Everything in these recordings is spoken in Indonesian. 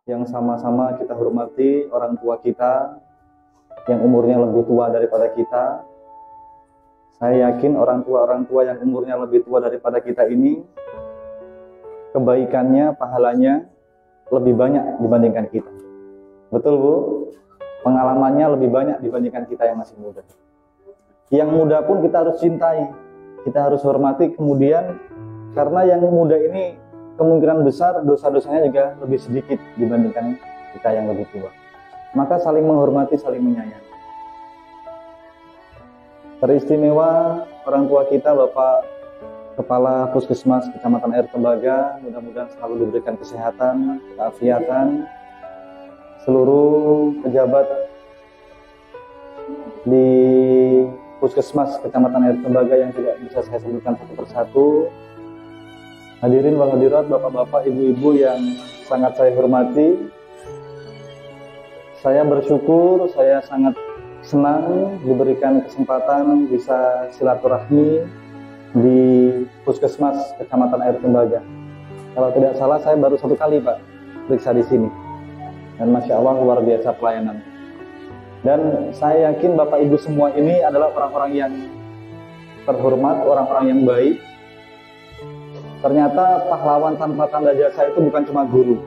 yang sama-sama kita hormati orang tua kita yang umurnya lebih tua daripada kita. Saya yakin orang tua yang umurnya lebih tua daripada kita ini kebaikannya, pahalanya lebih banyak dibandingkan kita. Betul Bu? Pengalamannya lebih banyak dibandingkan kita yang masih muda. Yang muda pun kita harus cintai, kita harus hormati. Kemudian karena yang muda ini kemungkinan besar dosa-dosanya juga lebih sedikit dibandingkan kita yang lebih tua. Maka saling menghormati, saling menyayangi. Teristimewa orang tua kita, Bapak Kepala Puskesmas Kecamatan Air Tembaga, mudah-mudahan selalu diberikan kesehatan, keafiatan. Seluruh pejabat di Puskesmas Kecamatan Air Tembaga yang tidak bisa saya sebutkan satu persatu. Hadirin wal hadirat, bapak-bapak, ibu-ibu yang sangat saya hormati. Saya bersyukur, saya sangat senang diberikan kesempatan bisa silaturahmi di Puskesmas Kecamatan Air Tembaga. Kalau tidak salah saya baru satu kali Pak periksa di sini. Dan Masya Allah luar biasa pelayanan. Dan saya yakin Bapak Ibu semua ini adalah orang-orang yang terhormat, orang-orang yang baik. Ternyata pahlawan tanpa tanda jasa itu bukan cuma guru.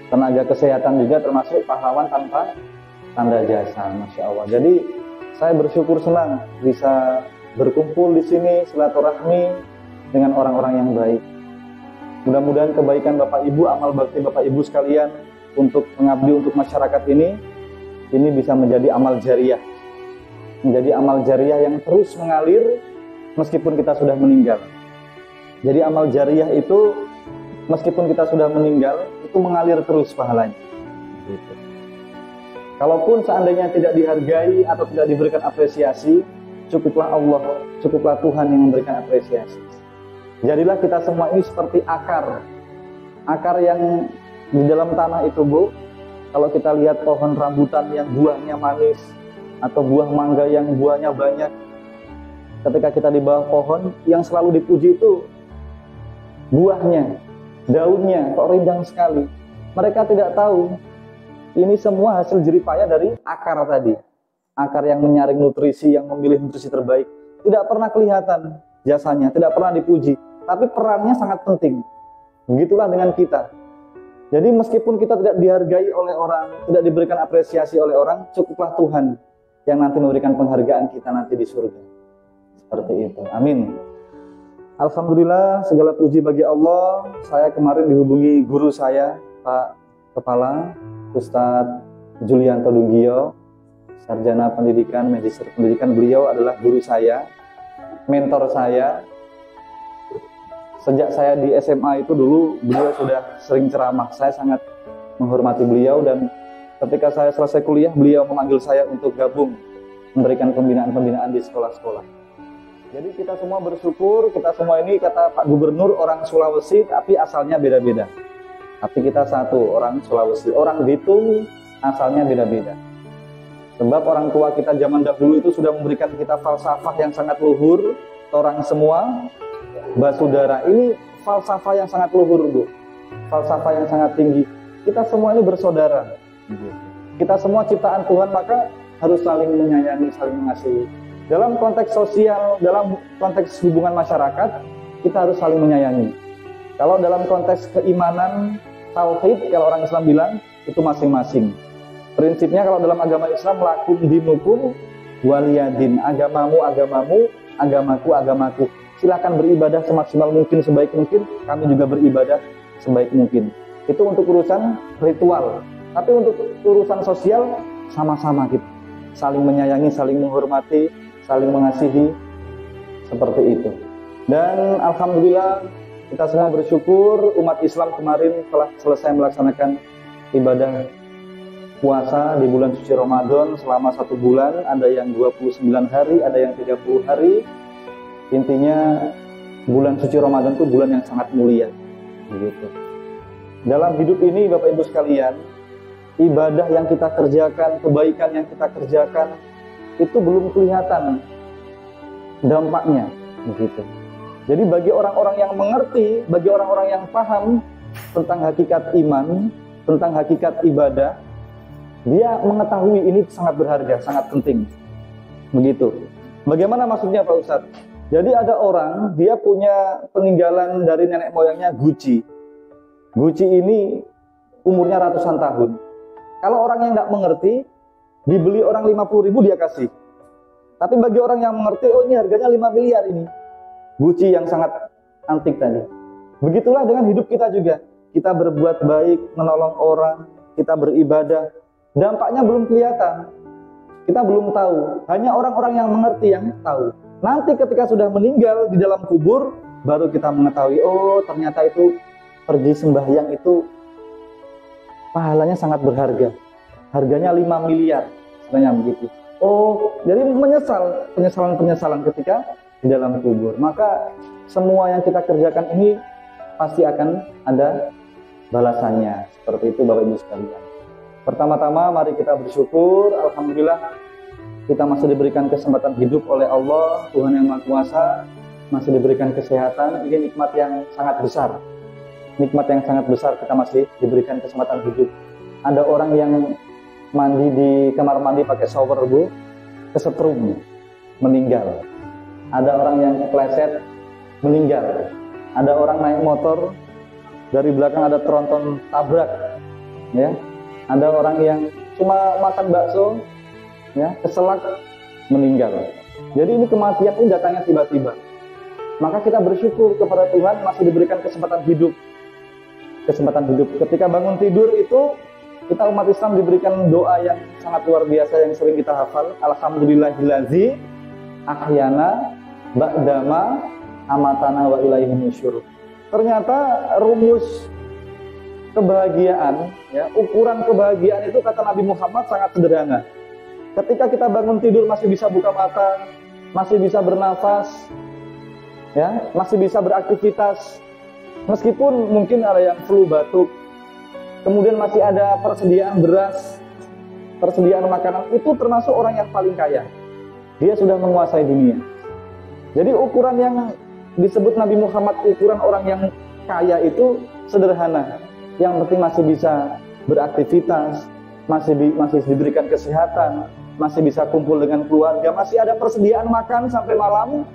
Tenaga kesehatan juga termasuk pahlawan tanpa tanda jasa, Masya Allah. Jadi saya bersyukur senang bisa berkumpul di sini silaturahmi dengan orang-orang yang baik. Mudah-mudahan kebaikan Bapak Ibu, amal bakti Bapak Ibu sekalian untuk mengabdi untuk masyarakat ini bisa menjadi amal jariah. Menjadi amal jariah yang terus mengalir meskipun kita sudah meninggal. Jadi amal jariah itu meskipun kita sudah meninggal itu mengalir terus pahalanya. Gitu. Kalaupun seandainya tidak dihargai atau tidak diberikan apresiasi, cukuplah Allah, cukuplah Tuhan yang memberikan apresiasi. Jadilah kita semua ini seperti akar yang di dalam tanah itu Bu. Kalau kita lihat pohon rambutan yang buahnya manis atau buah mangga yang buahnya banyak, ketika kita di bawah pohon yang selalu dipuji itu buahnya, daunnya kok rindang sekali. Mereka tidak tahu ini semua hasil jeripaya dari akar tadi. Akar yang menyaring nutrisi, yang memilih nutrisi terbaik. Tidak pernah kelihatan jasanya, tidak pernah dipuji. Tapi perannya sangat penting. Begitulah dengan kita. Jadi meskipun kita tidak dihargai oleh orang, tidak diberikan apresiasi oleh orang, cukuplah Tuhan yang nanti memberikan penghargaan kita nanti di surga. Seperti itu. Amin. Alhamdulillah, segala puji bagi Allah. Saya kemarin dihubungi guru saya, Pak Kepala, Ustadz Julianto Dunggio, sarjana pendidikan, magister pendidikan. Beliau adalah guru saya, mentor saya. Sejak saya di SMA itu dulu, beliau sudah sering ceramah. Saya sangat menghormati beliau dan ketika saya selesai kuliah, beliau memanggil saya untuk gabung memberikan pembinaan-pembinaan di sekolah-sekolah. Jadi kita semua bersyukur, kita semua ini kata Pak Gubernur orang Sulawesi, tapi asalnya beda-beda. Tapi kita satu, orang Sulawesi. Orang Bitung asalnya beda-beda. Sebab orang tua kita zaman dahulu itu sudah memberikan kita falsafah yang sangat luhur. Orang semua basudara. Ini falsafah yang sangat luhur Bu. Falsafah yang sangat tinggi. Kita semua ini bersaudara. Kita semua ciptaan Tuhan, maka harus saling menyayangi, saling mengasihi. Dalam konteks sosial, dalam konteks hubungan masyarakat, kita harus saling menyayangi. Kalau dalam konteks keimanan, tauhid, kalau orang Islam bilang, itu masing-masing. Prinsipnya kalau dalam agama Islam, lakum dinukum waliyadin. Agamamu, agamamu, agamaku, agamaku. Silakan beribadah semaksimal mungkin, sebaik mungkin. Kami juga beribadah sebaik mungkin. Itu untuk urusan ritual. Tapi untuk urusan sosial, sama-sama kita. Saling menyayangi, saling menghormati, saling mengasihi, seperti itu. Dan Alhamdulillah kita semua bersyukur umat Islam kemarin telah selesai melaksanakan ibadah puasa di bulan suci Ramadan selama 1 bulan. Ada yang 29 hari, ada yang 30 hari. Intinya bulan suci Ramadan itu bulan yang sangat mulia. Begitu. Dalam hidup ini Bapak Ibu sekalian, ibadah yang kita kerjakan, kebaikan yang kita kerjakan, itu belum kelihatan dampaknya, begitu. Jadi bagi orang-orang yang mengerti, bagi orang-orang yang paham tentang hakikat iman, tentang hakikat ibadah, dia mengetahui ini sangat berharga, sangat penting. Begitu. Bagaimana maksudnya Pak Ustadz? Jadi ada orang, dia punya peninggalan dari nenek moyangnya Gucci. Gucci ini umurnya ratusan tahun. Kalau orang yang nggak mengerti, dibeli orang 50.000 dia kasih. Tapi bagi orang yang mengerti, oh ini harganya 5 miliar ini. Gucci yang sangat antik tadi. Begitulah dengan hidup kita juga. Kita berbuat baik, menolong orang, kita beribadah. Dampaknya belum kelihatan. Kita belum tahu. Hanya orang-orang yang mengerti yang tahu. Nanti ketika sudah meninggal di dalam kubur, baru kita mengetahui, oh ternyata itu pergi sembahyang itu pahalanya sangat berharga. Harganya 5 miliar. Sebenarnya begitu. Oh, jadi penyesalan ketika di dalam kubur. Maka semua yang kita kerjakan ini pasti akan ada balasannya. Seperti itu Bapak Ibu sekalian. Pertama-tama mari kita bersyukur. Alhamdulillah kita masih diberikan kesempatan hidup oleh Allah, Tuhan yang Maha Kuasa. Masih diberikan kesehatan. Ini nikmat yang sangat besar. Nikmat yang sangat besar, kita masih diberikan kesempatan hidup. Ada orang yang mandi di kamar mandi pakai shower, Bu, kesetrum, meninggal. Ada orang yang kepleset, meninggal. Ada orang naik motor, dari belakang ada tronton tabrak, ya. Ada orang yang cuma makan bakso, ya, keselak, meninggal. Jadi ini kematian ini datangnya tiba-tiba. Maka kita bersyukur kepada Tuhan masih diberikan kesempatan hidup. Kesempatan hidup. Ketika bangun tidur itu, kita umat Islam diberikan doa yang sangat luar biasa yang sering kita hafal. Alhamdulillahillazi ahyana ba'dama amatana wa ilaihi nusyur. Ternyata rumus kebahagiaan, ya, ukuran kebahagiaan itu kata Nabi Muhammad sangat sederhana. Ketika kita bangun tidur masih bisa buka mata, masih bisa bernafas, ya, masih bisa beraktivitas. Meskipun mungkin ada yang flu, batuk, kemudian masih ada persediaan beras, persediaan makanan, itu termasuk orang yang paling kaya. Dia sudah menguasai dunia. Jadi ukuran yang disebut Nabi Muhammad ukuran orang yang kaya itu sederhana. Yang penting masih bisa beraktivitas, masih diberikan kesehatan, masih bisa kumpul dengan keluarga, masih ada persediaan makan sampai malam,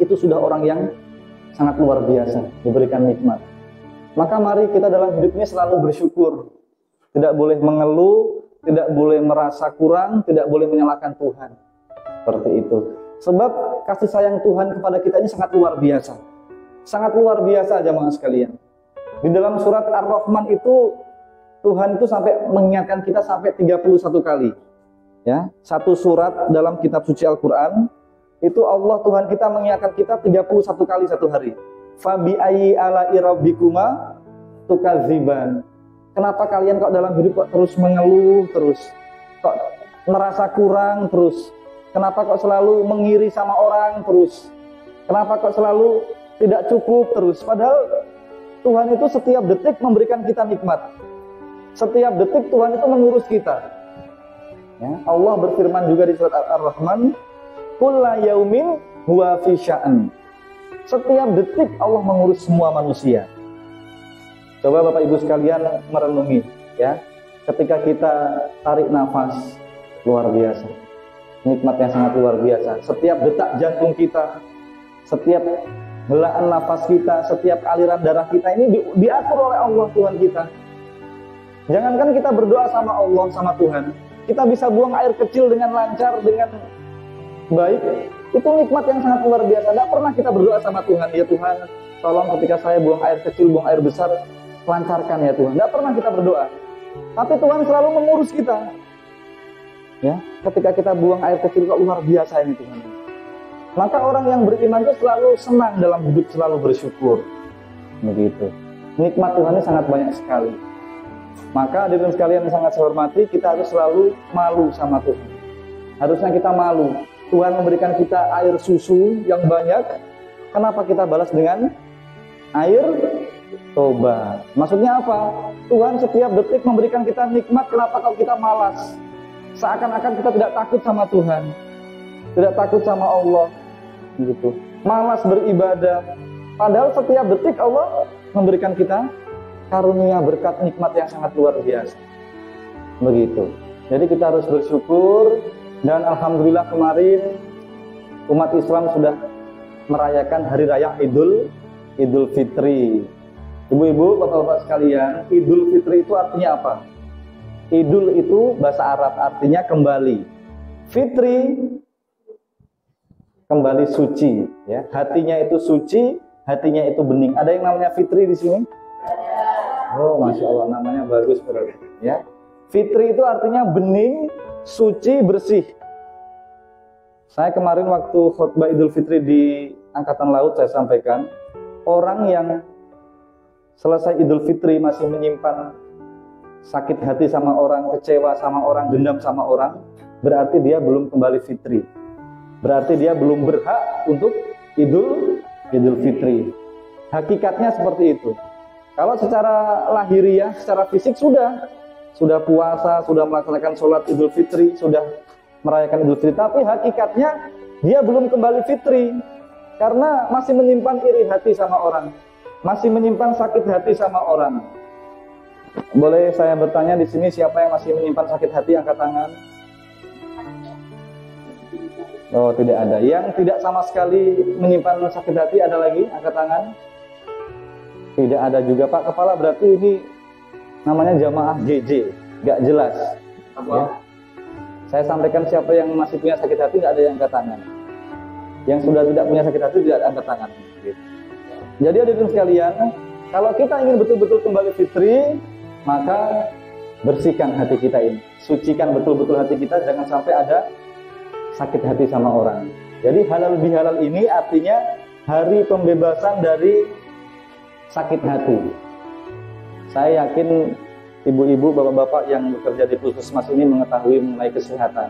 itu sudah orang yang sangat luar biasa, diberikan nikmat. Maka mari kita dalam hidup ini selalu bersyukur. Tidak boleh mengeluh, tidak boleh merasa kurang, tidak boleh menyalahkan Tuhan. Seperti itu. Sebab kasih sayang Tuhan kepada kita ini sangat luar biasa. Sangat luar biasa jemaah sekalian. Di dalam surat Ar-Rahman itu Tuhan itu sampai mengingatkan kita sampai 31 kali. Ya, satu surat dalam kitab suci Al-Qur'an itu Allah Tuhan kita mengingatkan kita 31 kali satu hari. Fabi ayyi ala'i rabbikuma tukadziban. Kenapa kalian kok dalam hidup kok terus mengeluh terus? Kok merasa kurang terus? Kenapa kok selalu mengiri sama orang terus? Kenapa kok selalu tidak cukup terus? Padahal Tuhan itu setiap detik memberikan kita nikmat. Setiap detik Tuhan itu mengurus kita. Ya, Allah berfirman juga di surat Ar-Rahman, kulla yaumin huwa fi sya'an. Setiap detik Allah mengurus semua manusia. Coba Bapak Ibu sekalian merenungi, ya. Ketika kita tarik nafas, luar biasa. Nikmat yang sangat luar biasa. Setiap detak jantung kita, setiap helaan nafas kita, setiap aliran darah kita ini diatur oleh Allah Tuhan kita. Jangankan kita berdoa sama Allah, sama Tuhan, kita bisa buang air kecil dengan lancar, dengan baik. Itu nikmat yang sangat luar biasa. Tidak pernah kita berdoa sama Tuhan, ya Tuhan, tolong ketika saya buang air kecil, buang air besar, lancarkan ya Tuhan. Tidak pernah kita berdoa. Tapi Tuhan selalu mengurus kita. Ya, ketika kita buang air kecil, kok luar biasa ini Tuhan. Maka orang yang beriman itu selalu senang dalam hidup, selalu bersyukur. Begitu. Nikmat Tuhan ini sangat banyak sekali. Maka hadirin sekalian yang sangat saya hormati, kita harus selalu malu sama Tuhan. Harusnya kita malu. Tuhan memberikan kita air susu yang banyak. Kenapa kita balas dengan air tobat? Maksudnya apa? Tuhan setiap detik memberikan kita nikmat. Kenapa kalau kita malas? Seakan-akan kita tidak takut sama Tuhan, tidak takut sama Allah, gitu. Malas beribadah. Padahal setiap detik Allah memberikan kita karunia berkat nikmat yang sangat luar biasa. Begitu. Jadi kita harus bersyukur, dan alhamdulillah kemarin umat Islam sudah merayakan hari raya Idul Fitri. Ibu-ibu, bapak-bapak sekalian, Idul Fitri itu artinya apa? Idul itu bahasa Arab artinya kembali. Fitri kembali suci, ya. Hatinya itu suci, hatinya itu bening. Ada yang namanya Fitri di sini? Oh, masya Allah, namanya bagus, berarti. Ya, Fitri itu artinya bening, suci, bersih. Saya kemarin waktu khutbah Idul Fitri di Angkatan Laut saya sampaikan, orang yang selesai Idul Fitri masih menyimpan sakit hati sama orang, kecewa sama orang, dendam sama orang, berarti dia belum kembali fitri. Berarti dia belum berhak untuk Idul Fitri. Hakikatnya seperti itu. Kalau secara lahiriah, secara fisik sudah puasa, sudah melaksanakan sholat Idul Fitri, sudah merayakan Idul Fitri, tapi hakikatnya dia belum kembali fitri karena masih menyimpan iri hati sama orang, masih menyimpan sakit hati sama orang. Boleh saya bertanya di sini, siapa yang masih menyimpan sakit hati, angkat tangan? Oh, tidak ada. Yang tidak sama sekali menyimpan sakit hati, ada lagi? Angkat tangan. Tidak ada juga, Pak. Kepala berarti ini namanya jamaah JJ, gak jelas. Ya. Saya sampaikan siapa yang masih punya sakit hati, gak ada yang angkat tangan. Yang sudah tidak punya sakit hati, tidak ada angkat tangan. Gitu. Jadi hadirin sekalian, kalau kita ingin betul-betul kembali fitri, maka bersihkan hati kita ini. Sucikan betul-betul hati kita, jangan sampai ada sakit hati sama orang. Jadi halal bihalal ini artinya hari pembebasan dari sakit hati. Saya yakin ibu-ibu, bapak-bapak yang bekerja di puskesmas ini mengetahui mengenai kesehatan.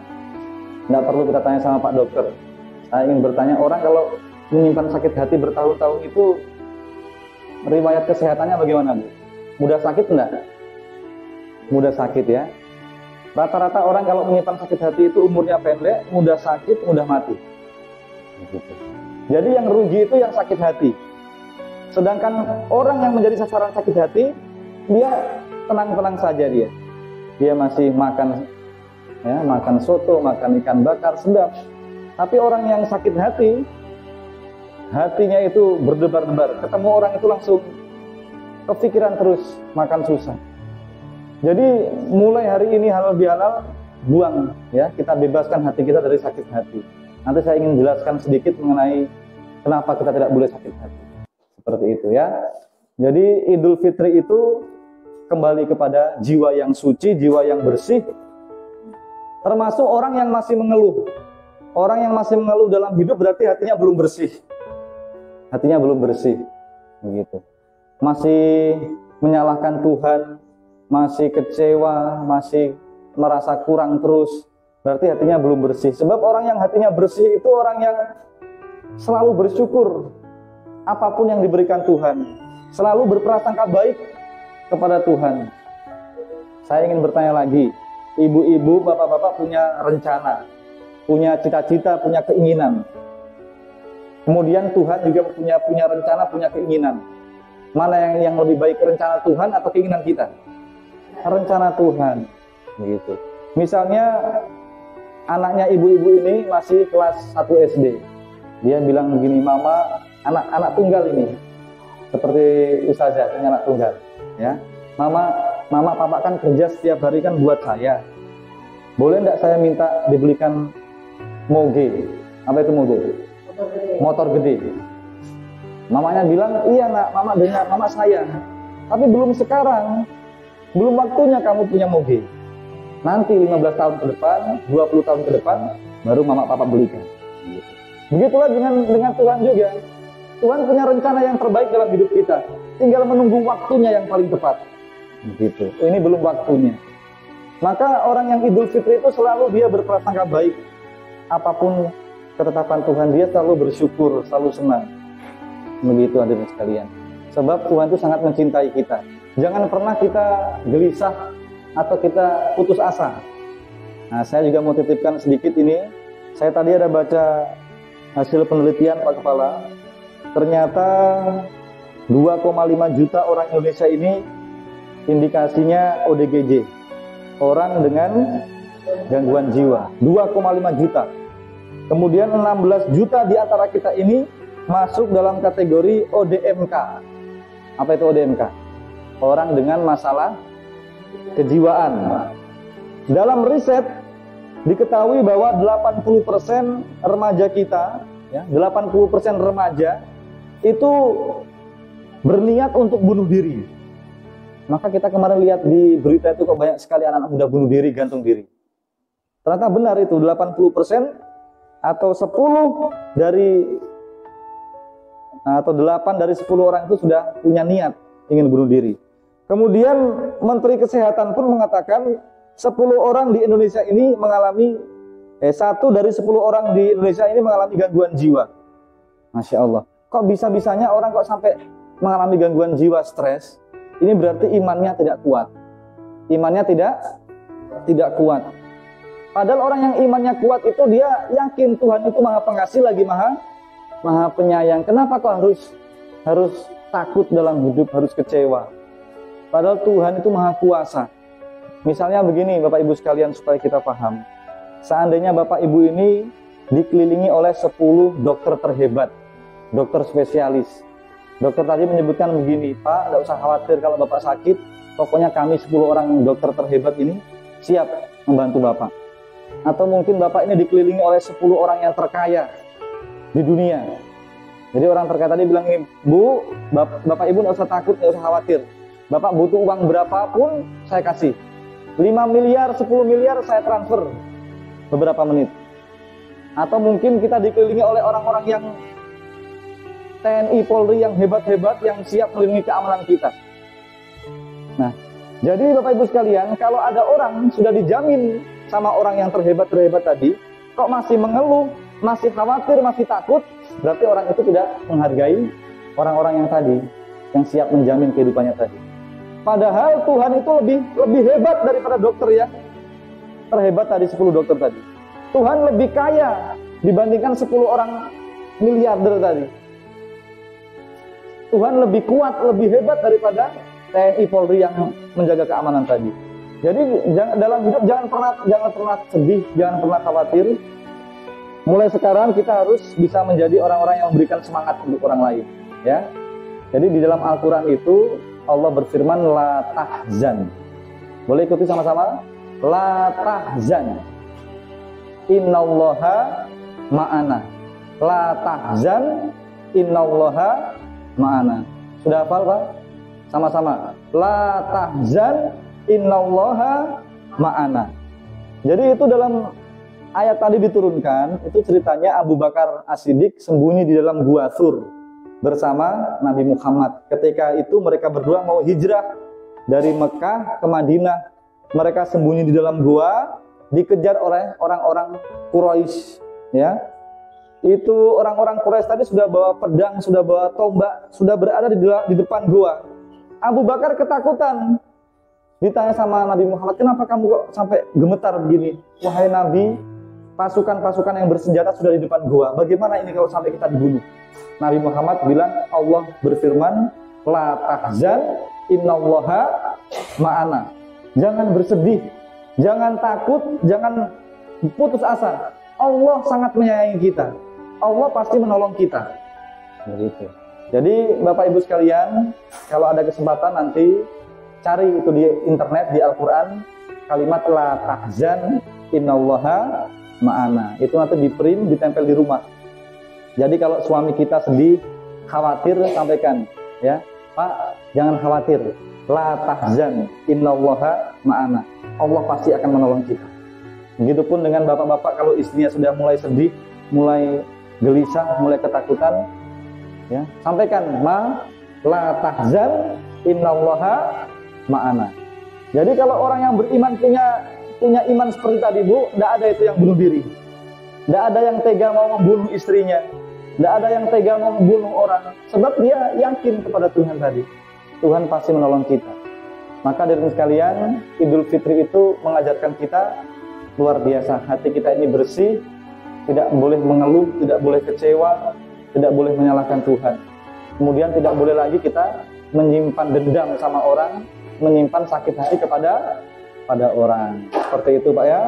Tidak perlu kita tanya sama Pak Dokter. Saya ingin bertanya, orang kalau menyimpan sakit hati bertahun-tahun itu riwayat kesehatannya bagaimana, Bu? Mudah sakit enggak? Mudah sakit ya. Rata-rata orang kalau menyimpan sakit hati itu umurnya pendek, mudah sakit, mudah mati. Jadi yang rugi itu yang sakit hati. Sedangkan orang yang menjadi sasaran sakit hati, dia tenang-tenang saja dia. Dia masih makan, ya, makan soto, makan ikan bakar, sedap. Tapi orang yang sakit hati, hatinya itu berdebar-debar. Ketemu orang itu langsung kepikiran terus, makan susah. Jadi mulai hari ini halal bihalal, buang, ya, kita bebaskan hati kita dari sakit hati. Nanti saya ingin jelaskan sedikit mengenai kenapa kita tidak boleh sakit hati. Seperti itu ya. Jadi Idul Fitri itu kembali kepada jiwa yang suci, jiwa yang bersih. Termasuk orang yang masih mengeluh. Orang yang masih mengeluh dalam hidup berarti hatinya belum bersih. Hatinya belum bersih. Begitu. Masih menyalahkan Tuhan, masih kecewa, masih merasa kurang terus, berarti hatinya belum bersih. Sebab orang yang hatinya bersih itu orang yang selalu bersyukur apapun yang diberikan Tuhan, selalu berprasangka baik kepada Tuhan. Saya ingin bertanya lagi, ibu-ibu, bapak-bapak punya rencana, punya cita-cita, punya keinginan. Kemudian Tuhan juga punya rencana, punya keinginan. Mana yang lebih baik, rencana Tuhan atau keinginan kita? Rencana Tuhan, begitu. Misalnya anaknya ibu-ibu ini masih kelas 1 SD. Dia bilang begini, "Mama, anak tunggal ini." Seperti Ustazah punya anak tunggal, ya. Mama, papa kan kerja setiap hari kan buat saya. Boleh enggak saya minta dibelikan moge? Apa itu moge? Motor gede. Mamanya bilang, "Iya nak, mama dengar, mama sayang. Tapi belum sekarang. Belum waktunya kamu punya moge. Nanti 15 tahun ke depan, 20 tahun ke depan, baru mama papa belikan." Begitulah dengan Tuhan juga. Tuhan punya rencana yang terbaik dalam hidup kita. Tinggal menunggu waktunya yang paling tepat. Begitu. Ini belum waktunya. Maka orang yang Idul Fitri itu selalu dia berprasangka baik. Apapun ketetapan Tuhan, dia selalu bersyukur, selalu senang. Begitu hadirin sekalian. Sebab Tuhan itu sangat mencintai kita. Jangan pernah kita gelisah atau kita putus asa. Nah, saya juga mau titipkan sedikit ini. Saya tadi ada baca hasil penelitian Pak Kepala. Ternyata 2,5 juta orang Indonesia ini indikasinya ODGJ, orang dengan gangguan jiwa, 2,5 juta. Kemudian 16 juta di antara kita ini masuk dalam kategori ODMK. Apa itu ODMK? Orang dengan masalah kejiwaan. Dalam riset diketahui bahwa 80% remaja kita, ya, 80% remaja itu berniat untuk bunuh diri. Maka kita kemarin lihat di berita itu kok banyak sekali anak-anak muda bunuh diri, gantung diri. Ternyata benar itu, 80% atau 10 dari atau 8 dari 10 orang itu sudah punya niat ingin bunuh diri. Kemudian Menteri Kesehatan pun mengatakan 10 orang di Indonesia ini mengalami 1 dari 10 orang di Indonesia ini mengalami gangguan jiwa. Masya Allah. Kok bisa-bisanya orang kok sampai mengalami gangguan jiwa, stres? Ini berarti imannya tidak kuat. Imannya tidak kuat. Padahal orang yang imannya kuat itu dia yakin Tuhan itu Maha Pengasih lagi Maha Penyayang. Kenapa kok harus takut dalam hidup, harus kecewa? Padahal Tuhan itu Maha Kuasa. Misalnya begini Bapak Ibu sekalian supaya kita paham. Seandainya Bapak Ibu ini dikelilingi oleh 10 dokter terhebat, dokter spesialis. Dokter tadi menyebutkan begini, Pak, tidak usah khawatir kalau Bapak sakit, pokoknya kami 10 orang dokter terhebat ini siap membantu Bapak. Atau mungkin Bapak ini dikelilingi oleh 10 orang yang terkaya di dunia. Jadi orang terkaya tadi bilang ini, Bu, Bapak Ibu tidak usah takut, tidak usah khawatir. Bapak butuh uang berapapun saya kasih. 5 miliar, 10 miliar saya transfer beberapa menit. Atau mungkin kita dikelilingi oleh orang-orang yang TNI, Polri yang hebat-hebat yang siap melindungi keamanan kita. Nah, jadi Bapak Ibu sekalian, kalau ada orang sudah dijamin sama orang yang terhebat-terhebat tadi, kok masih mengeluh, masih khawatir, masih takut, berarti orang itu tidak menghargai orang-orang yang tadi, yang siap menjamin kehidupannya tadi. Padahal Tuhan itu lebih hebat daripada dokter yang terhebat tadi, 10 dokter tadi. Tuhan lebih kaya dibandingkan 10 orang miliarder tadi. Tuhan lebih kuat, lebih hebat daripada TNI Polri yang menjaga keamanan tadi. Jadi dalam hidup jangan pernah sedih, jangan pernah khawatir. Mulai sekarang kita harus bisa menjadi orang-orang yang memberikan semangat untuk orang lain, ya. Jadi di dalam Al-Qur'an itu Allah berfirman la tahzan. Boleh ikuti sama-sama? La tahzan. Innallaha ma'ana. La tahzan innallaha ma'ana. Sudah hafal Pak? Sama-sama. La tahzan innallaha ma'ana. Jadi itu dalam ayat tadi diturunkan, itu ceritanya Abu Bakar As-Siddiq sembunyi di dalam Gua Thur bersama Nabi Muhammad. Ketika itu mereka berdua mau hijrah dari Mekah ke Madinah. Mereka sembunyi di dalam gua, dikejar oleh orang-orang Quraisy, ya. Itu orang-orang Quraisy tadi sudah bawa pedang, sudah bawa tombak, sudah berada di depan gua. Abu Bakar ketakutan. Ditanya sama Nabi Muhammad, kenapa kamu kok sampai gemetar begini? Wahai Nabi, pasukan-pasukan yang bersenjata sudah di depan gua. Bagaimana ini kalau sampai kita dibunuh? Nabi Muhammad bilang, Allah berfirman, la tahzan innallaha ma'ana. Jangan bersedih, jangan takut, jangan putus asa. Allah sangat menyayangi kita. Allah pasti menolong kita. Begitu. Jadi Bapak Ibu sekalian, kalau ada kesempatan nanti cari itu di internet, di Al-Quran, kalimat la tahzan innallaha ma'ana. Itu nanti di print, ditempel di rumah. Jadi kalau suami kita sedih, khawatir, sampaikan, ya, Pak, jangan khawatir. La tahzan innallaha ma'ana. Allah pasti akan menolong kita. Begitupun dengan bapak-bapak kalau istrinya sudah mulai sedih, mulai gelisah, mulai ketakutan, ya, sampaikan la tahzan innallaha ma'ana. Jadi kalau orang yang beriman punya iman seperti tadi Bu, tidak ada itu yang bunuh diri, tidak ada yang tega mau membunuh istrinya, tidak ada yang tega mau membunuh orang, sebab dia yakin kepada Tuhan tadi. Tuhan pasti menolong kita. Maka dari sekalian, Idul Fitri itu mengajarkan kita luar biasa. Hati kita ini bersih, tidak boleh mengeluh, tidak boleh kecewa, tidak boleh menyalahkan Tuhan. Kemudian tidak boleh lagi kita menyimpan dendam sama orang, menyimpan sakit hati kepada orang. Seperti itu Pak ya.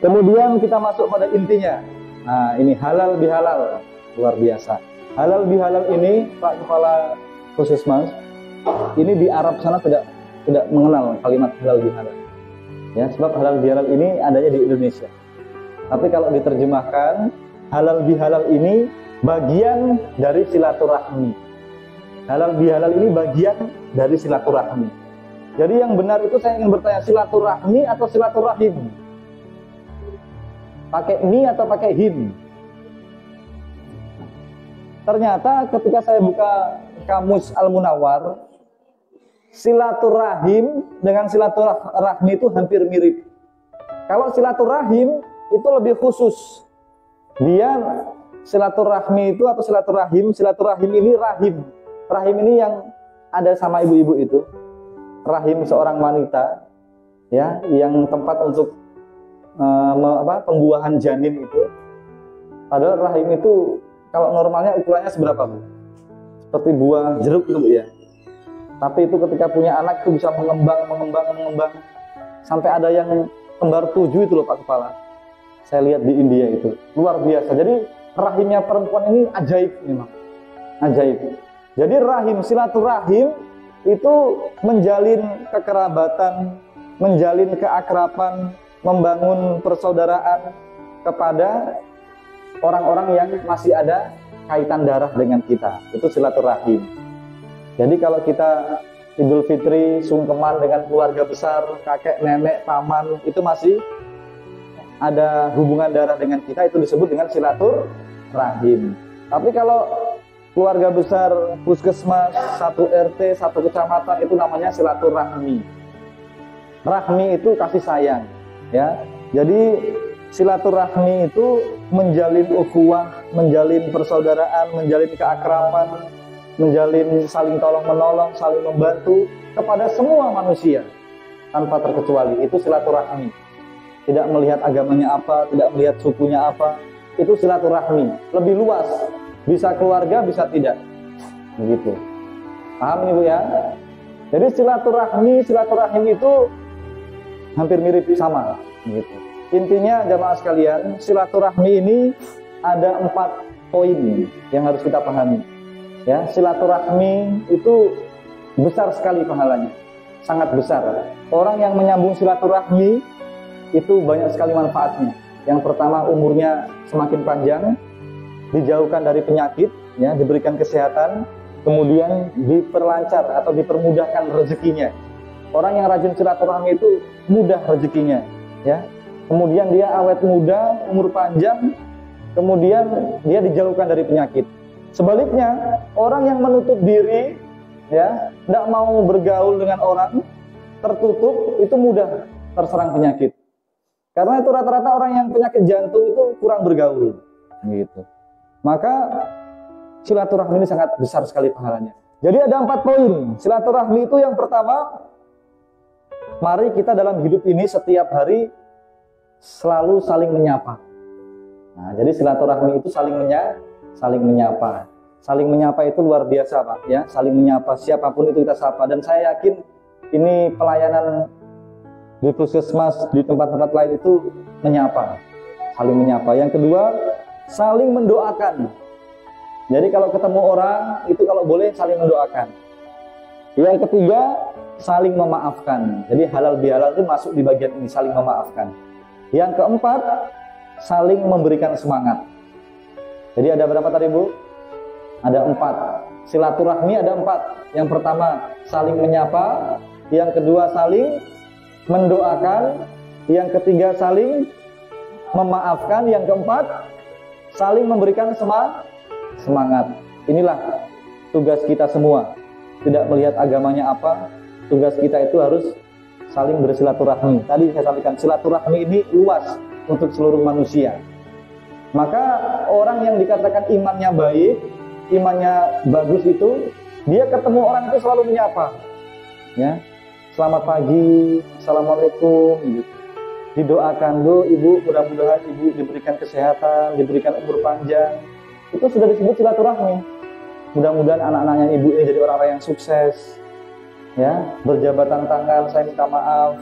Kemudian kita masuk pada intinya. Nah, ini halal bihalal, luar biasa. Halal bihalal ini Pak Kepala Puskesmas, ini di Arab sana tidak mengenal kalimat halal bihalal. Ya, sebab halal bihalal ini adanya di Indonesia. Tapi kalau diterjemahkan, halal bihalal ini bagian dari silaturahmi. Halal bihalal ini bagian dari silaturahmi. Jadi yang benar itu saya ingin bertanya, silaturahmi atau silaturahim? Pakai mi atau pakai him? Ternyata ketika saya buka Kamus Al-Munawwar, silaturahim dengan silaturahmi itu hampir mirip. Kalau silaturahim itu lebih khusus. Dia silaturahmi itu atau silaturahim ini rahim. Rahim ini yang ada sama ibu-ibu itu. Rahim seorang wanita, ya, yang tempat untuk pembuahan janin itu. Padahal rahim itu kalau normalnya ukurannya seberapa Bu? Seperti buah jeruk itu Bu ya. Tapi itu ketika punya anak itu bisa mengembang sampai ada yang kembar 7 itu loh Pak Kepala. Saya lihat di India itu luar biasa. Jadi rahimnya perempuan ini ajaib memang, ajaib. Jadi rahim, silaturahim itu menjalin kekerabatan, menjalin keakraban, membangun persaudaraan kepada orang-orang yang masih ada kaitan darah dengan kita. Itu silaturahim. Jadi kalau kita Idul Fitri sungkeman dengan keluarga besar, kakek, nenek, paman, itu masih ada hubungan darah dengan kita, itu disebut dengan silaturahim. Tapi kalau keluarga besar puskesmas, satu RT, satu kecamatan, itu namanya silaturahmi. Rahmi itu kasih sayang, ya. Jadi silaturahmi itu menjalin ukhuwah, menjalin persaudaraan, menjalin keakraban, menjalin saling tolong menolong, saling membantu kepada semua manusia tanpa terkecuali. Itu silaturahmi. Tidak melihat agamanya apa, tidak melihat sukunya apa, itu silaturahmi. Lebih luas, bisa keluarga, bisa tidak. Begitu. Paham ini Bu ya? Jadi silaturahim itu hampir mirip sama. Gitu. Intinya jamaah sekalian, silaturahmi ini ada 4 poin yang harus kita pahami. Ya, silaturahmi itu besar sekali pahalanya, sangat besar. Orang yang menyambung silaturahmi itu banyak sekali manfaatnya. Yang pertama, umurnya semakin panjang, dijauhkan dari penyakit, ya, diberikan kesehatan, kemudian diperlancar atau dipermudahkan rezekinya. Orang yang rajin silaturahmi itu mudah rezekinya, ya. Kemudian dia awet muda, umur panjang, kemudian dia dijauhkan dari penyakit. Sebaliknya, orang yang menutup diri, ya, tidak mau bergaul dengan orang, tertutup, itu mudah terserang penyakit. Karena itu rata-rata orang yang penyakit jantung itu kurang bergaul, gitu. Maka silaturahmi ini sangat besar sekali pahalanya. Jadi ada 4 poin. Silaturahmi itu yang pertama, mari kita dalam hidup ini setiap hari selalu saling menyapa. Nah, jadi silaturahmi itu saling menyapa. Saling menyapa itu luar biasa Pak, ya. Saling menyapa, siapapun itu kita sapa. Dan saya yakin ini pelayanan di puskesmas, di tempat-tempat lain itu menyapa, saling menyapa. Yang kedua, saling mendoakan. Jadi kalau ketemu orang itu kalau boleh saling mendoakan. Yang ketiga, saling memaafkan. Jadi halal bihalal itu masuk di bagian ini, saling memaafkan. Yang keempat, saling memberikan semangat. Jadi ada berapa tadi Bu? Ada 4. Silaturahmi ada 4. Yang pertama, saling menyapa. Yang kedua, saling mendoakan. Yang ketiga, saling memaafkan. Yang keempat, saling memberikan semangat. Inilah tugas kita semua. Tidak melihat agamanya apa, tugas kita itu harus saling bersilaturahmi. Tadi saya sampaikan, silaturahmi ini luas untuk seluruh manusia. Maka orang yang dikatakan imannya baik, imannya bagus itu, dia ketemu orang itu selalu menyapa, ya. Selamat pagi, assalamualaikum, gitu. Didoakan, Bu, Ibu, mudah-mudahan Ibu diberikan kesehatan, diberikan umur panjang. Itu sudah disebut silaturahmi. Mudah-mudahan anak-anaknya Ibu ini jadi orang-orang yang sukses. ya, berjabatan tangan, saya minta maaf.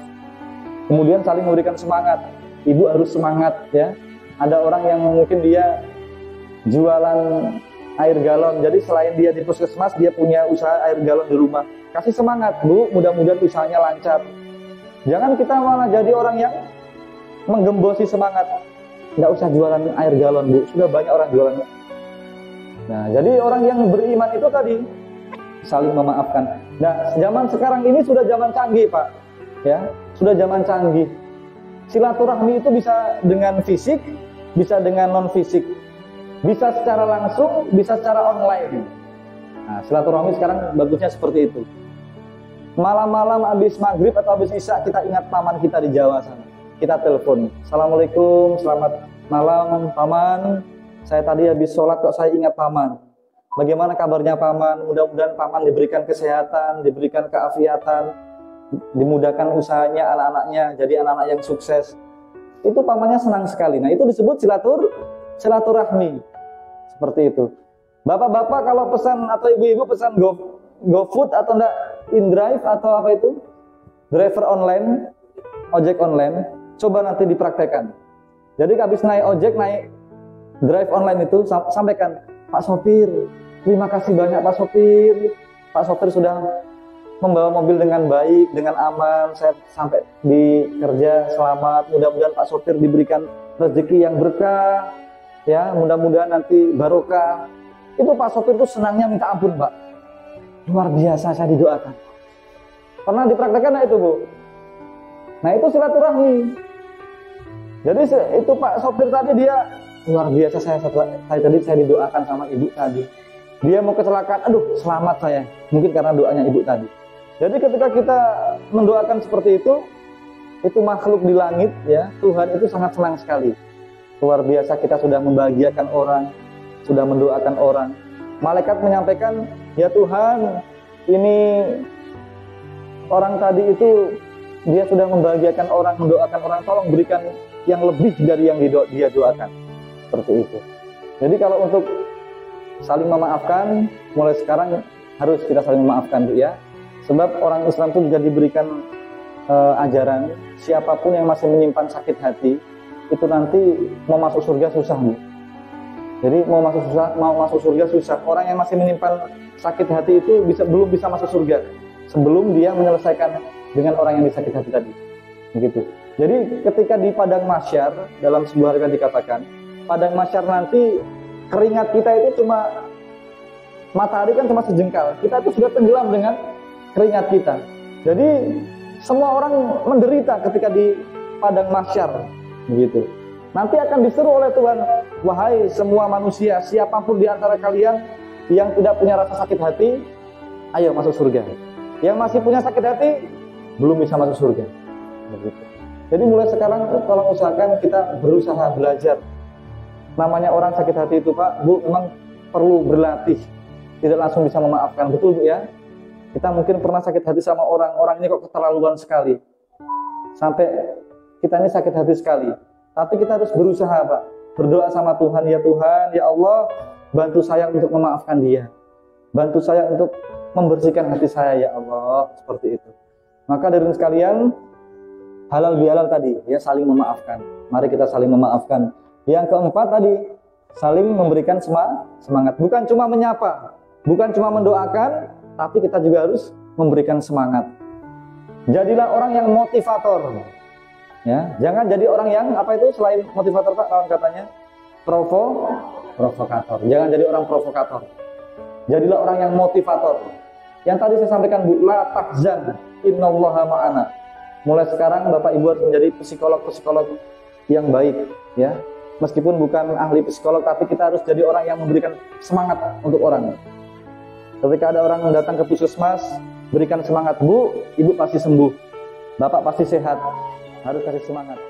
Kemudian saling memberikan semangat. Ibu harus semangat, ya. Ada orang yang mungkin dia jualan air galon, jadi selain dia di puskesmas, dia punya usaha air galon di rumah. Kasih semangat, Bu, mudah-mudahan usahanya lancar. Jangan kita malah jadi orang yang menggembosi semangat. Nggak usah jualan air galon, Bu, sudah banyak orang jualan. Nah, jadi orang yang beriman itu tadi saling memaafkan. Nah, zaman sekarang ini sudah zaman canggih, Pak. Ya, sudah zaman canggih. Silaturahmi itu bisa dengan fisik, bisa dengan non fisik. Bisa secara langsung, bisa secara online. Nah, silaturahmi sekarang bagusnya seperti itu. Malam-malam habis maghrib atau habis isya kita ingat paman kita di Jawa sana. Kita telepon. Assalamualaikum, selamat malam paman. Saya tadi habis sholat kok saya ingat paman. Bagaimana kabarnya paman? Mudah-mudahan paman diberikan kesehatan, diberikan keafiatan, dimudahkan usahanya anak-anaknya, jadi anak-anak yang sukses. Itu pamannya senang sekali. Nah, itu disebut silaturahmi. Seperti itu. Bapak-bapak kalau pesan atau ibu-ibu pesan GoFood atau enggak InDrive atau apa itu? Driver online, ojek online, coba nanti dipraktekkan. Jadi habis naik ojek, naik drive online itu sampaikan, Pak sopir, terima kasih banyak Pak sopir. Pak sopir sudah membawa mobil dengan baik, dengan aman. Saya sampai di kerja selamat. Mudah-mudahan Pak sopir diberikan rezeki yang berkah. Ya, mudah-mudahan nanti barokah. Itu Pak sopir itu senangnya minta ampun, Pak. Luar biasa saya didoakan. Pernah dipraktekkan itu, Bu? Nah, itu silaturahmi. Jadi itu Pak sopir tadi dia luar biasa, tadi saya didoakan sama ibu tadi. Dia mau kecelakaan, aduh selamat saya. Mungkin karena doanya ibu tadi. Jadi ketika kita mendoakan seperti itu makhluk di langit, ya, Tuhan itu sangat senang sekali. Luar biasa, kita sudah membahagiakan orang, sudah mendoakan orang. Malaikat menyampaikan, ya Tuhan, ini orang tadi itu dia sudah membahagiakan orang, mendoakan orang, tolong berikan yang lebih dari yang dia doakan. Seperti itu. Jadi kalau untuk saling memaafkan, mulai sekarang harus kita saling memaafkan, Bu, ya. Sebab orang Islam itu juga diberikan ajaran, siapapun yang masih menyimpan sakit hati, itu nanti mau masuk surga susah, Bu. Jadi mau masuk surga susah. Orang yang masih menyimpan sakit hati itu belum bisa masuk surga sebelum dia menyelesaikan dengan orang yang disakit hati tadi. Begitu. Jadi ketika di padang mahsyar, dalam sebuah riwayat dikatakan, padang mahsyar nanti keringat kita itu cuma, matahari kan cuma sejengkal. Kita itu sudah tenggelam dengan keringat kita. Jadi semua orang menderita ketika di padang mahsyar. Begitu. Nanti akan diseru oleh Tuhan, wahai semua manusia, siapapun di antara kalian yang tidak punya rasa sakit hati, ayo masuk surga. Yang masih punya sakit hati, belum bisa masuk surga. Begitu. Jadi mulai sekarang tolong usahakan kita berusaha belajar. Namanya orang sakit hati itu, Pak, Bu, memang perlu berlatih. Tidak langsung bisa memaafkan, betul, Bu, ya? Kita mungkin pernah sakit hati sama orang ini kok keterlaluan sekali. Sampai kita ini sakit hati sekali. Tapi kita harus berusaha, Pak. Berdoa sama Tuhan, ya Tuhan, ya Allah, bantu saya untuk memaafkan dia. Bantu saya untuk membersihkan hati saya, ya Allah. Seperti itu. Maka dari sekalian, halal bihalal tadi, ya, saling memaafkan. Mari kita saling memaafkan. Yang keempat tadi, saling memberikan semangat. Bukan cuma menyapa, bukan cuma mendoakan, tapi kita juga harus memberikan semangat. Jadilah orang yang motivator. Ya, jangan jadi orang yang apa itu selain motivator, Pak, kawan katanya provokator. Jangan jadi orang provokator. Jadilah orang yang motivator. Yang tadi saya sampaikan, Bu, la tahzan, innallaha ma'ana. Mulai sekarang Bapak Ibu harus menjadi psikolog yang baik, ya. Meskipun bukan ahli psikolog, tapi kita harus jadi orang yang memberikan semangat untuk orang. Ketika ada orang datang ke puskesmas, berikan semangat, Bu, Ibu pasti sembuh. Bapak pasti sehat. Harus kasih semangat.